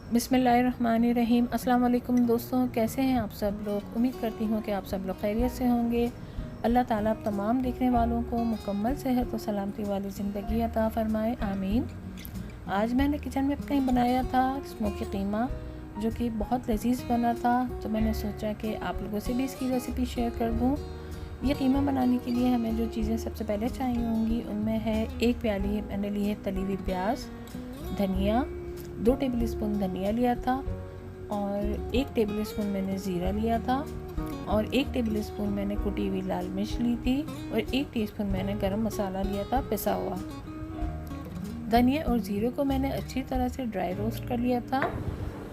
बिस्मिल्लाहिर्रहमानिर्रहीम। अस्सलाम वालेकुम दोस्तों, कैसे हैं आप सब लोग। उम्मीद करती हूँ कि आप सब लोग खैरियत से होंगे। अल्लाह ताला आप तमाम देखने वालों को मुकम्मल सेहत और सलामती वाली ज़िंदगी अता फ़रमाए, आमीन। आज मैंने किचन में कहीं बनाया था स्मोकी कीमा, जो कि बहुत लजीज़ बना था, तो मैंने सोचा कि आप लोगों से भी इसकी रेसिपी शेयर कर दूँ। ये कीमा बनाने के लिए हमें जो चीज़ें सबसे पहले चाहिए होंगी उनमें है 1 प्याली मैंने ली है तली हुई प्याज, धनिया, 2 टेबल स्पून धनिया लिया था, और 1 टेबल स्पून मैंने ज़ीरा लिया था, और 1 टेबल स्पून मैंने कुटी हुई लाल मिर्च ली थी, और 1 टीस्पून मैंने गरम मसाला लिया था पिसा हुआ। धनिया और ज़ीरे को मैंने अच्छी तरह से ड्राई रोस्ट कर लिया था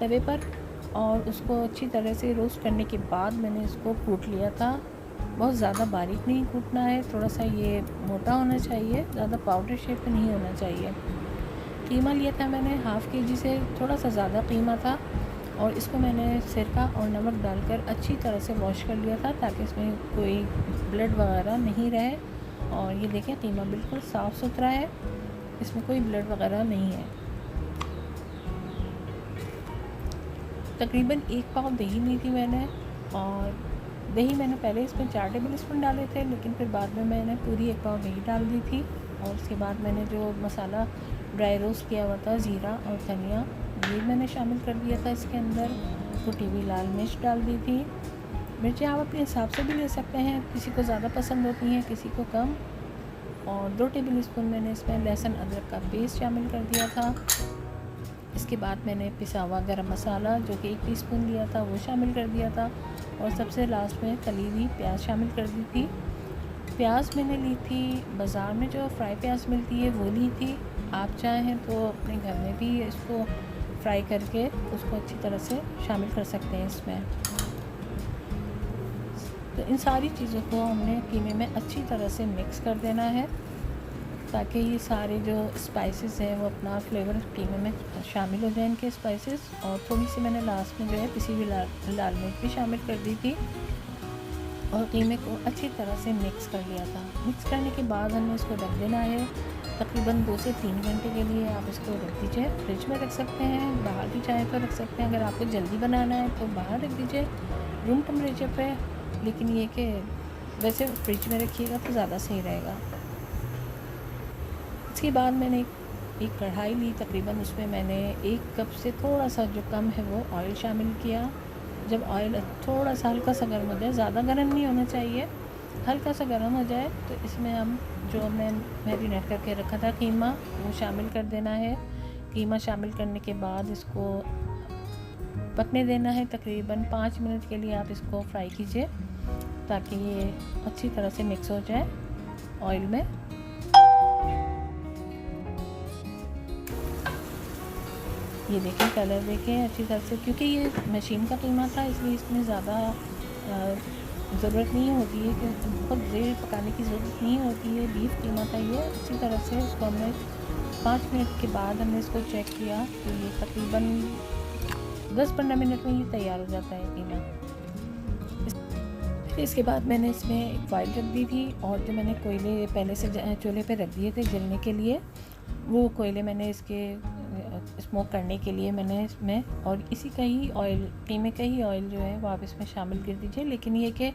तवे पर, और उसको अच्छी तरह से रोस्ट करने के बाद मैंने इसको कूट लिया था। बहुत ज़्यादा बारीक नहीं कूटना है, थोड़ा सा ये मोटा होना चाहिए, ज़्यादा पाउडर शेप में नहीं होना चाहिए। कीमा लिया था मैंने हाफ़ केजी से थोड़ा सा ज़्यादा कीमा था, और इसको मैंने सिरका और नमक डालकर अच्छी तरह से वॉश कर लिया था ताकि इसमें कोई ब्लड वगैरह नहीं रहे। और ये देखें कीमा बिल्कुल साफ़ सुथरा है, इसमें कोई ब्लड वगैरह नहीं है। तकरीबन 1 पाव दही ली थी मैंने, और दही मैंने पहले इसमें 4 टेबल स्पून डाले थे, लेकिन फिर बाद में मैंने पूरी 1 पाव दही डाल दी थी। और उसके बाद मैंने जो मसाला ड्राई रोस्ट किया हुआ था, ज़ीरा और धनिया, ये मैंने शामिल कर दिया था इसके अंदर। कुटी हुई लाल मिर्च डाल दी थी। मिर्चें आप अपने हिसाब से भी ले सकते हैं, किसी को ज़्यादा पसंद होती हैं, किसी को कम। और 2 टेबल स्पून मैंने इसमें लहसुन अदरक का पेस्ट शामिल कर दिया था। इसके बाद मैंने पिसा हुआ गरम मसाला जो कि 1 टीस्पून लिया था वो शामिल कर दिया था, और सबसे लास्ट में तली हुई प्याज शामिल कर दी थी। प्याज मैंने ली थी बाज़ार में जो फ्राई प्याज मिलती है वो ली थी। आप चाहें तो अपने घर में भी इसको फ्राई करके उसको अच्छी तरह से शामिल कर सकते हैं इसमें। तो इन सारी चीज़ों को हमने कीमे में अच्छी तरह से मिक्स कर देना है ताकि ये सारे जो स्पाइसेस हैं वो अपना फ्लेवर कीमे में शामिल हो जाए, इनके स्पाइसेस। और थोड़ी सी मैंने लास्ट में जो है पिसी हुई लाल मिर्च भी शामिल कर दी थी, और कीमे को अच्छी तरह से मिक्स कर लिया था। मिक्स करने के बाद हमें इसको रख देना है तकरीबन 2 से 3 घंटे के लिए। आप इसको रख दीजिए, फ्रिज में रख सकते हैं, बाहर भी चाहे तो रख सकते हैं। अगर आपको जल्दी बनाना है तो बाहर रख दीजिए रूम टेम्परेचर पे, लेकिन ये कि वैसे फ्रिज में रखिएगा तो ज़्यादा सही रहेगा। इसके बाद मैंने एक कढ़ाई ली, तकरीबन उसमें मैंने 1 कप से थोड़ा सा जो कम है वो ऑयल शामिल किया। जब ऑयल थोड़ा सा हल्का सा गर्म हो जाए, ज़्यादा गर्म नहीं होना चाहिए, हल्का सा गर्म हो जाए, तो इसमें हम जो हमने मैरिनेट करके रखा था कीमा वो शामिल कर देना है। कीमा शामिल करने के बाद इसको पकने देना है तकरीबन 5 मिनट के लिए। आप इसको फ्राई कीजिए ताकि ये अच्छी तरह से मिक्स हो जाए ऑयल में। ये देखें कलर देखें अच्छी तरह से, क्योंकि ये मशीन का कीमा था इसलिए इसमें ज़्यादा ज़रूरत नहीं होती है कि बहुत देर पकाने की ज़रूरत नहीं होती है। बीफ कीमा था ये। अच्छी तरह से इसको हमने 5 मिनट के बाद हमने इसको चेक किया तो ये तकरीबन 10-15 मिनट में ये तैयार हो जाता है कीमा। फिर इसके बाद मैंने इसमें एक फाइल रख दी थी, और जो मैंने कोयले पहले से चूल्हे पे रख दिए थे जलने के लिए, वो कोयले मैंने इसके स्मोक करने के लिए मैंने इसमें, और इसी का ही ऑयल, कीमे का ही ऑयल जो है वो आप इसमें शामिल कर दीजिए। लेकिन ये कि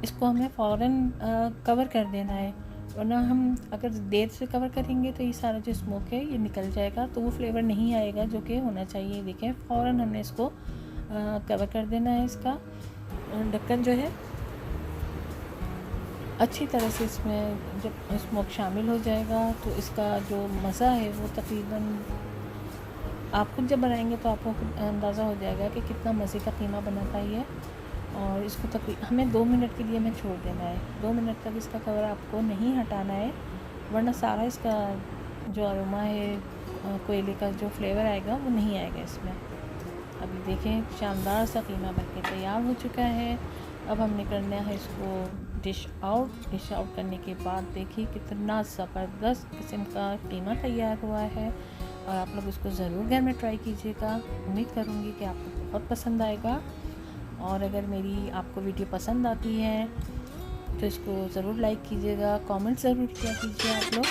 इसको हमें फ़ौरन कवर कर देना है, वरना हम अगर देर से कवर करेंगे तो ये सारा जो स्मोक है ये निकल जाएगा, तो वो फ्लेवर नहीं आएगा जो कि होना चाहिए। देखें फ़ौरन हमने इसको कवर कर देना है। इसका ढक्कन जो है अच्छी तरह से इसमें जब स्मोक शामिल हो जाएगा तो इसका जो मज़ा है वो तकरीबन आप खुद जब बनाएंगे तो आपको अंदाज़ा हो जाएगा कि कितना मज़े का कीमा बनाता है ये। और इसको हमें 2 मिनट के लिए हमें छोड़ देना है। 2 मिनट तक इसका कवर आपको नहीं हटाना है, वरना सारा इसका जो अरोमा है कोयले का जो फ्लेवर आएगा वो नहीं आएगा इसमें। अभी देखें शानदार सा कीमा बनके तैयार हो चुका है। अब हमने करना है इसको डिश आउट करने के बाद देखिए कितना ज़बरदस्त किस्म का कीमा तैयार हुआ है, और आप लोग इसको ज़रूर घर में ट्राई कीजिएगा। उम्मीद करूँगी कि आपको बहुत पसंद आएगा। और अगर मेरी आपको वीडियो पसंद आती है तो इसको ज़रूर लाइक कीजिएगा, कमेंट ज़रूर किया कीजिए आप लोग।